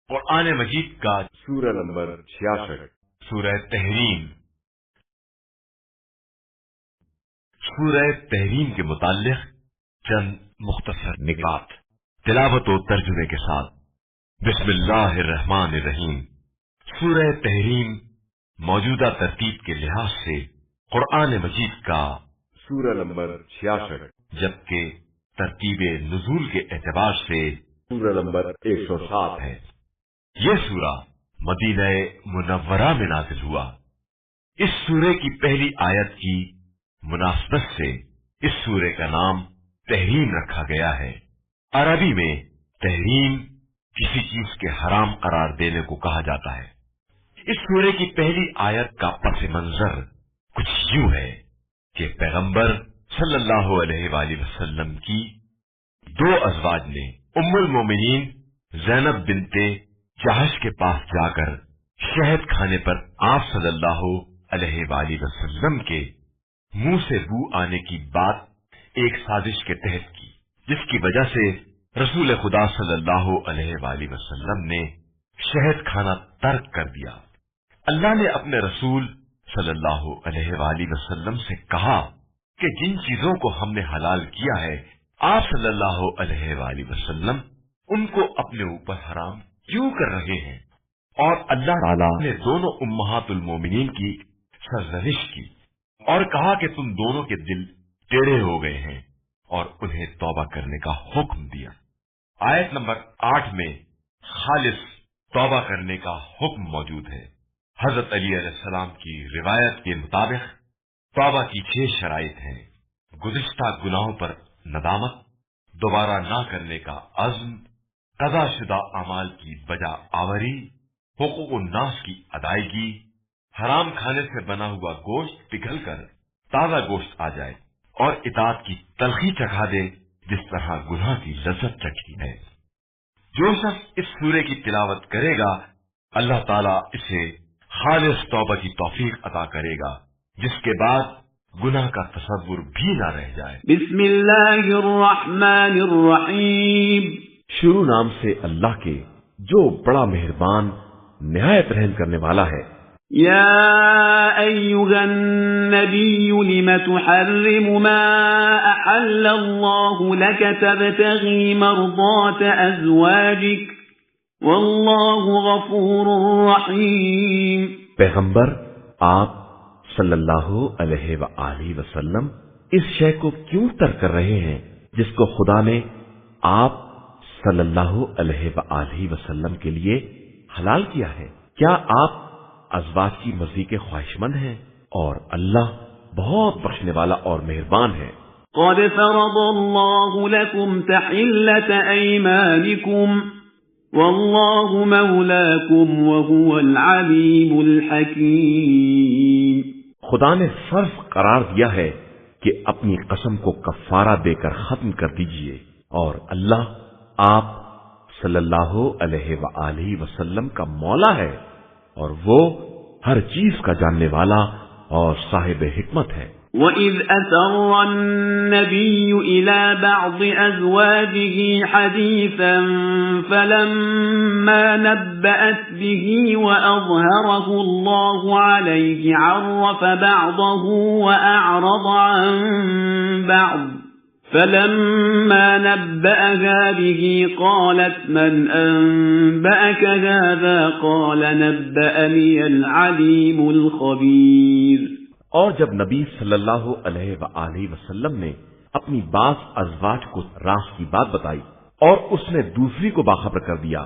قرآن مجید کا سورہ نمبر 66 سورہ تحریم۔ سورہ تحریم کے متعلق چند مختصر نکات تلاوت و ترجمے کے ساتھ۔ بسم اللہ الرحمن الرحیم۔ سورہ تحریم موجودہ ترتیب کے لحاظ سے قرآن مجید کا سورہ نمبر 66 جبکہ ترتیب نزول کے اعتبار سے سورہ نمبر 107 ہے۔ یہ سورہ مدینہ منورہ میں نازل ہوا۔ اس سورے کی پہلی آیت کی مناسبت سے اس سورے کا نام تحریم رکھا گیا ہے۔ عربی میں تحریم کسی چیز کے حرام قرار دینے کو کہا جاتا ہے۔ اس سورے کی پہلی آیت کا پس منظر کچھ یوں ہے کہ پیغمبر صلی اللہ علیہ وآلہ وسلم کی دو ازواج نے ام المومنین زینب بنت جہش کے پاس جا کر شہد کھانے پر آپ صلی اللہ علیہ وآلہ وسلم کے منہ سے بو آنے کی بات ایک سازش کے تحت کی، جس کی وجہ سے رسول خدا صلی اللہ علیہ وآلہ وسلم نے شہد کھانا ترک کر دیا۔ اللہ نے اپنے رسول صلی اللہ علیہ وآلہ وسلم سے کہا کہ جن چیزوں کو ہم نے حلال کیا ہے آپ صلی اللہ علیہ وآلہ وسلم ان کو اپنے اوپر حرام کیوں کر رہے ہیں؟ اور اللہ تعالیٰ نے دونوں امہات المومنین کی سرزنش کی اور کہا کہ تم دونوں کے دل ٹیڑھے ہو گئے ہیں، اور انہیں توبہ کرنے کا حکم دیا۔ آیت نمبر 8 میں خالص توبہ کرنے کا حکم موجود ہے۔ حضرت علی علیہ السلام کی روایت کے مطابق توبہ کی 6 شرائط ہیں: گزشتہ گناہوں پر ندامت، دوبارہ نہ کرنے کا عزم، قضا شدہ اعمال کی بجا آوری، حقوق الناس کی ادائیگی، حرام کھانے سے بنا ہوا گوشت پگھل کر تازہ گوشت آ جائے، اور اطاعت کی تلخی چکھا دے جس طرح گناہ کی لذت چکھی ہے۔ جو شخص اس سورے کی تلاوت کرے گا اللہ تعالیٰ اسے خالص توبہ کی توفیق عطا کرے گا، جس کے بعد گناہ کا تصور بھی نہ رہ جائے۔ بسم اللہ الرحمن الرحیم۔ شروع نام سے اللہ کے جو بڑا مہربان نہایت رحم کرنے والا ہے۔ یا ایھا النبی لم تحرم ما احل اللہ لک تبتغی مرضات ازواجک واللہ غفور رحیم۔ پیغمبر آپ صلی اللہ علیہ وآلہ وسلم اس شے کو کیوں ترک کر رہے ہیں جس کو خدا نے آپ صلی اللہ علیہ وآلہ وسلم کے لیے حلال کیا ہے؟ کیا آپ ازواج کی مرضی کے خواہش مند ہیں؟ اور اللہ بہت بخشنے والا اور مہربان ہے۔ قد فرض اللہ لکم تحلۃ ایمانکم واللہ مولاکم وہو العلیم الحکیم۔ خدا نے فرض قرار دیا ہے کہ اپنی قسم کو کفارہ دے کر ختم کر دیجئے، اور اللہ آپ صلی اللہ علیہ وآلہ وسلم کا مولا ہے، اور وہ ہر چیز کا جاننے والا اور صاحب حکمت ہے۔ وَإِذْ أَسَرَّ النَّبِيُّ إِلَى بَعْضِ أَزْوَاجِهِ حَدِيثًا فَلَمَّا نَبَّأَتْ بِهِ وَأَظْهَرَهُ اللَّهُ عَلَيْهِ عَرَّفَ بَعْضَهُ وَأَعْرَضَ عَن بَعْضٍ فَلَمَّا نَبَّأَهَا بِهِ قَالَتْ مَنْ أَنبَأَكَ هَذَا قَالَ نَبَّأَنِيَ الْعَلِيمُ الْخَبِيرُ۔ اور جب نبی صلی اللہ علیہ وآلہ وسلم نے اپنی بعض ازواج کو راز کی بات بتائی اور اس نے دوسری کو باخبر کر دیا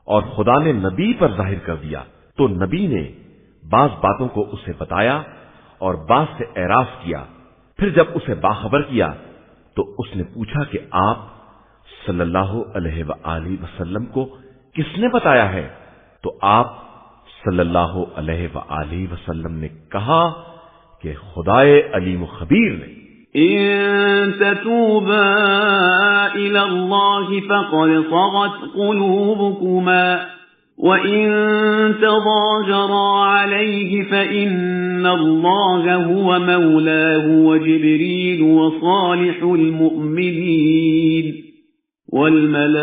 اور خدا نے نبی پر ظاہر کر دیا، تو نبی نے بعض باتوں کو اسے بتایا اور بعض سے اعراض کیا۔ پھر جب اسے باخبر کیا تو اس نے پوچھا کہ آپ صلی اللہ علیہ وآلہ وسلم کو کس نے بتایا ہے؟ تو آپ صلی اللہ علیہ وآلہ وسلم نے کہا کہ خدائے علیم و خبیر نے۔ ان تتوبا الى اللہ فقد صغت قلوبكما وَإِن تَظَاهَرَا عَلَيْهِ فَإِنَّ اللَّهَ هُوَ مَوْلَاهُ وَجِبْرِيلُ وَصَالِحُ الْمُؤْمِنِينَ وَالْمَلَائِكَةُ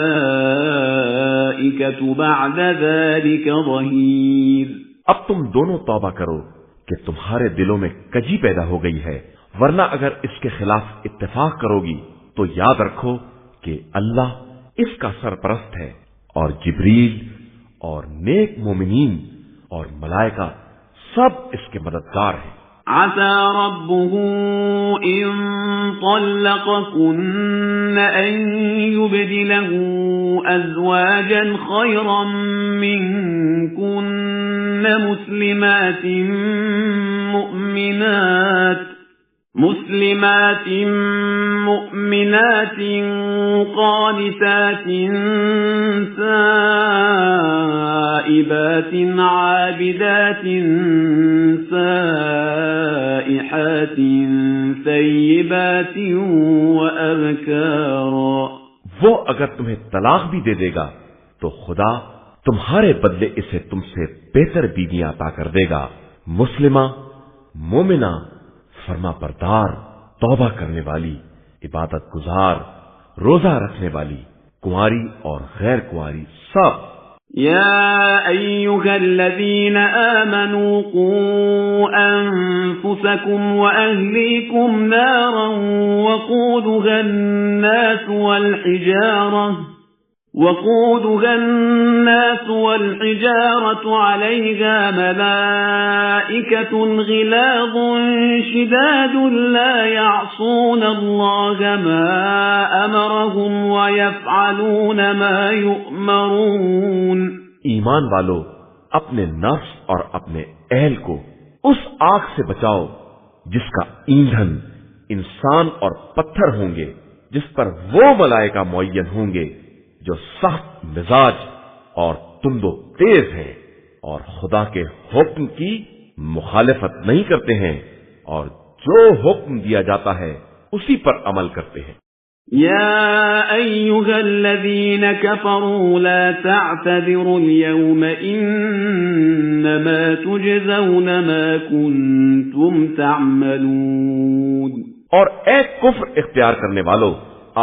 بَعْدَ ذَلِكَ ظَهِيرٌ۔ اب تم دونوں توبہ کرو کہ تمہارے دلوں میں کجی پیدا ہو گئی ہے، ورنہ اگر اس کے خلاف اتفاق کرو گی تو یاد رکھو کہ اللہ اس کا سرپرست ہے، اور جبریل اور نیک مومنین اور ملائکہ سب اس کے مددگار ہیں۔ عسى ربه إن طلقكن أن يبدله أزواجا خيرا منكن مسلمات مؤمنات قانتات سائبات عابدات سائحات ثيبات وأبكارا۔ وہ اگر تمہیں طلاق بھی دے دے گا تو خدا تمہارے بدلے اسے تم سے بہتر بیویاں عطا کر دے گا، مسلمہ، مومنہ، فرما بردار، توبہ کرنے والی، عبادت گزار، روزہ رکھنے والی، کنواری اور غیر کنواری سب۔ يا أيها الذين آمنوا قوا أنفسكم وأهليكم نارا وقودها الناس والحجارة عليها ملائكة غلاظ شداد لا يعصون الله ما أمرهم ويفعلون ما يؤمرون۔ ایمان والو، اپنے نفس اور اپنے اہل کو اس آگ سے بچاؤ جس کا ایندھن انسان اور پتھر ہوں گے، جس پر وہ ملائکہ معین ہوں گے جو سخت مزاج اور تند و تیز ہیں، اور خدا کے حکم کی مخالفت نہیں کرتے ہیں، اور جو حکم دیا جاتا ہے اسی پر عمل کرتے ہیں۔ يا أيها الذين كفروا لا تعتذروا اليوم إنما تجزون ما كنتم تعملون۔ اور اے کفر اختیار کرنے والو،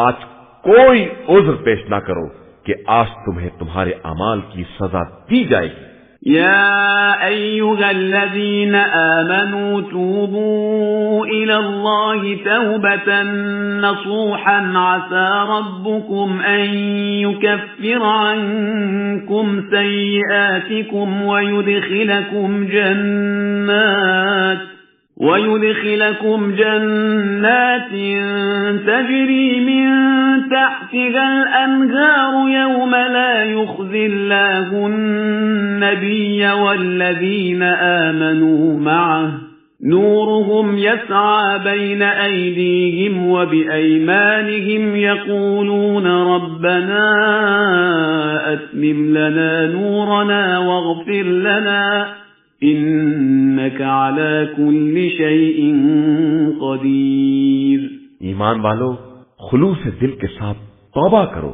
آج کوئی عذر پیش نہ کرو کہ آج تمہیں تمہارے اعمال کی سزا دی جائے گی۔ يا أيها الذين آمنوا توبوا إلى الله توبة نصوحا عسى ربكم أن يكفر عنكم سيئاتكم ويدخلكم جنات تجري من تحتها الأنهار يوم لا يخزي الله النبي والذين آمنوا معه نورهم يسعى بين أيديهم وبأيمانهم يقولون ربنا أتمم لنا نورنا واغفر لنا إنك على كل شيء قدير۔ ایمان والو، خلوص دل کے ساتھ توبہ کرو،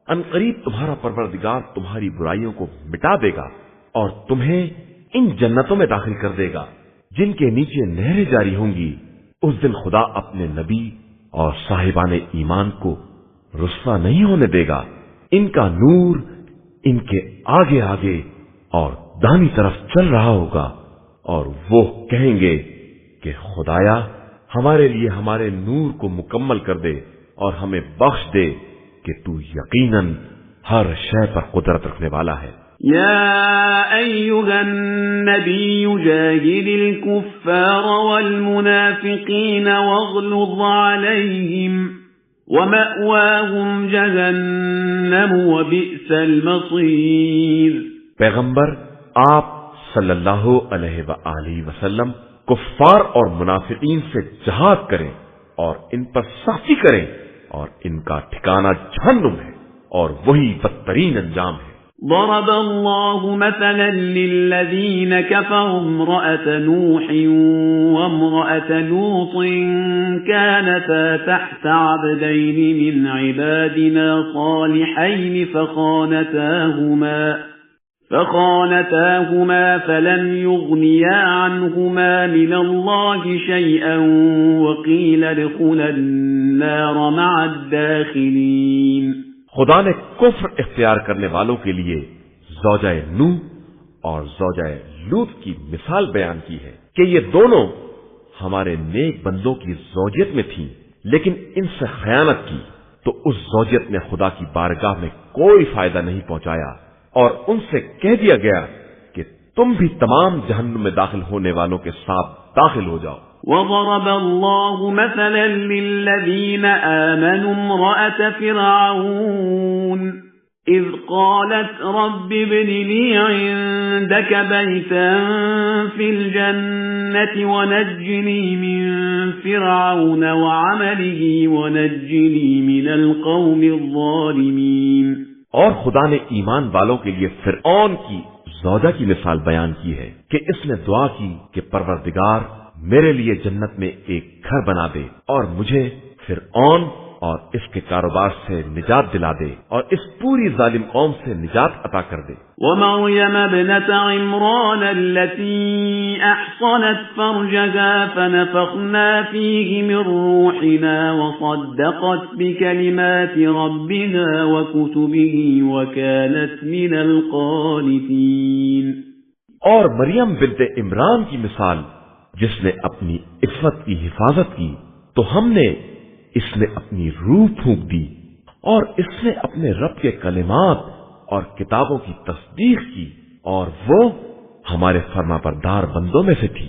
ان قریب تمہارا پروردگار تمہاری برائیوں کو مٹا دے گا اور تمہیں ان جنتوں میں داخل کر دے گا جن کے نیچے نہریں جاری ہوں گی۔ اس دن خدا اپنے نبی اور صاحبان ایمان کو رسوا نہیں ہونے دے گا، ان کا نور ان کے آگے آگے اور دانی طرف چل رہا ہوگا، اور وہ کہیں گے کہ خدایا ہمارے لیے ہمارے نور کو مکمل کر دے اور ہمیں بخش دے کہ تو یقیناً ہر شے پر قدرت رکھنے والا ہے۔ يا أيها النبي جاهد الكفار والمنافقين واغلظ عليهم ومأواهم جهنم وبئس المصير۔ پیغمبر آپ صلی اللہ علیہ وآلہ وسلم کفار اور منافقین سے جہاد کریں اور ان پر سختی کریں، اور ان کا ٹھکانہ جہنم ہے اور وہی بدترین انجام ہے۔ ضرب الله مثلا للذين كفروا امرأة نوح وامرأة لوط كانتا تحت عبدين من عبادنا صالحين فخانتاهما فلم يغنيا عنهما من الله شيئا وقيل ادخلا النار مع الداخلين۔ خدا نے کفر اختیار کرنے والوں کے لیے زوجہ نوح اور زوجہ لوط کی مثال بیان کی ہے کہ یہ دونوں ہمارے نیک بندوں کی زوجیت میں تھیں، لیکن ان سے خیانت کی تو اس زوجیت نے خدا کی بارگاہ میں کوئی فائدہ نہیں پہنچایا، اور ان سے کہہ دیا گیا کہ تم بھی تمام جہنم میں داخل ہونے والوں کے ساتھ داخل ہو جاؤ۔ وضرب الله مثلا للذين آمنوا امرأة فرعون إذ قالت رب ابن لي عندك بيتا في الجنة ونجني من فرعون وعمله ونجني من القوم الظالمين۔ اور خدا نے ایمان والوں کے لیے فرعون کی زوجہ کی مثال بیان کی ہے کہ اس نے دعا کی کہ پروردگار میرے لیے جنت میں ایک گھر بنا دے اور مجھے فرعون اور اس کے کاروبار سے نجات دلا دے اور اس پوری ظالم قوم سے نجات عطا کر دے۔ ومريم ابنة عمران التي أحصنت فرجها فنفخنا فيه من روحنا وصدقت بكلمات ربها وكتبه وكانت من القانتين۔ اور مریم بنت عمران کی مثال جس نے اپنی عفت کی حفاظت کی تو ہم نے اس میں اپنی روح پھونک دی اور اس نے اپنے رب کے کلمات اور کتابوں کی تصدیق کی اور وہ ہمارے فرما بردار بندوں میں سے تھی۔